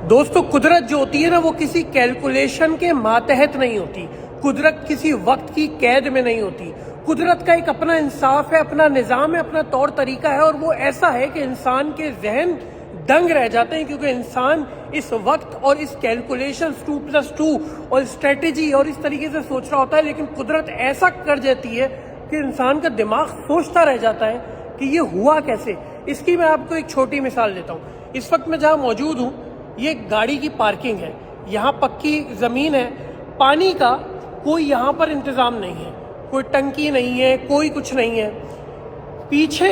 دوستو قدرت جو ہوتی ہے نا وہ کسی کیلکولیشن کے ماتحت نہیں ہوتی. قدرت کسی وقت کی قید میں نہیں ہوتی. قدرت کا ایک اپنا انصاف ہے، اپنا نظام ہے، اپنا طور طریقہ ہے، اور وہ ایسا ہے کہ انسان کے ذہن دنگ رہ جاتے ہیں، کیونکہ انسان اس وقت اور اس کیلکولیشن 2+2 اور اسٹریٹجی اور اس طریقے سے سوچ رہا ہوتا ہے، لیکن قدرت ایسا کر دیتی ہے کہ انسان کا دماغ سوچتا رہ جاتا ہے کہ یہ ہوا کیسے. اس کی میں آپ کو ایک چھوٹی مثال دیتا ہوں. اس وقت میں جہاں موجود ہوں یہ گاڑی کی پارکنگ ہے، یہاں پکی زمین ہے، پانی کا کوئی یہاں پر انتظام نہیں ہے، کوئی ٹنکی نہیں ہے، کوئی کچھ نہیں ہے. پیچھے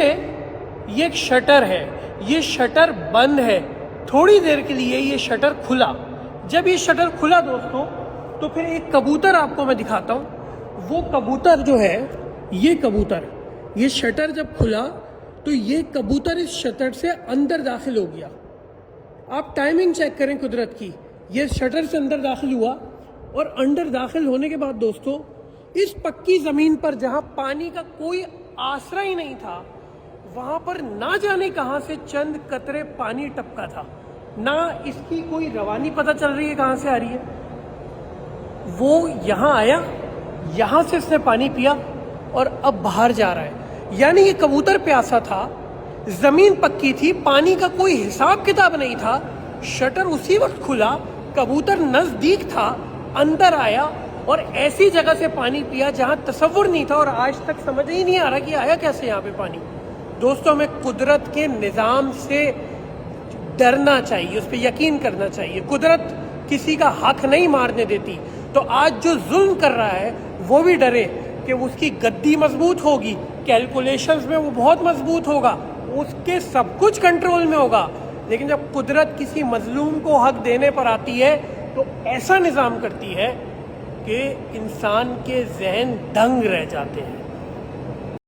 یہ ایک شٹر ہے، یہ شٹر بند ہے. تھوڑی دیر کے لیے یہ شٹر کھلا. جب یہ شٹر کھلا دوستوں تو پھر ایک کبوتر آپ کو میں دکھاتا ہوں. وہ کبوتر جو ہے، یہ کبوتر، یہ شٹر جب کھلا تو یہ کبوتر اس شٹر سے اندر داخل ہو گیا. آپ ٹائمنگ چیک کریں قدرت کی. یہ شٹر سے اندر داخل ہوا، اور اندر داخل ہونے کے بعد دوستو اس پکی زمین پر جہاں پانی کا کوئی آسرا ہی نہیں تھا، وہاں پر نہ جانے کہاں سے چند قطرے پانی ٹپکا تھا. نہ اس کی کوئی روانی پتہ چل رہی ہے کہاں سے آ رہی ہے. وہ یہاں آیا، یہاں سے اس نے پانی پیا اور اب باہر جا رہا ہے. یعنی یہ کبوتر پیاسا تھا، زمین پکی تھی، پانی کا کوئی حساب کتاب نہیں تھا. شٹر اسی وقت کھلا، کبوتر نزدیک تھا، اندر آیا اور ایسی جگہ سے پانی پیا جہاں تصور نہیں تھا، اور آج تک سمجھ ہی نہیں آ رہا کہ آیا کیسے یہاں پہ پانی. دوستوں ہمیں قدرت کے نظام سے ڈرنا چاہیے، اس پہ یقین کرنا چاہیے. قدرت کسی کا حق نہیں مارنے دیتی. تو آج جو ظلم کر رہا ہے وہ بھی ڈرے کہ اس کی گدی مضبوط ہوگی، کیلکولیشنز میں وہ بہت مضبوط ہوگا، اس کے سب کچھ کنٹرول میں ہوگا. لیکن جب قدرت کسی مظلوم کو حق دینے پر آتی ہے تو ایسا نظام کرتی ہے کہ انسان کے ذہن دنگ رہ جاتے ہیں.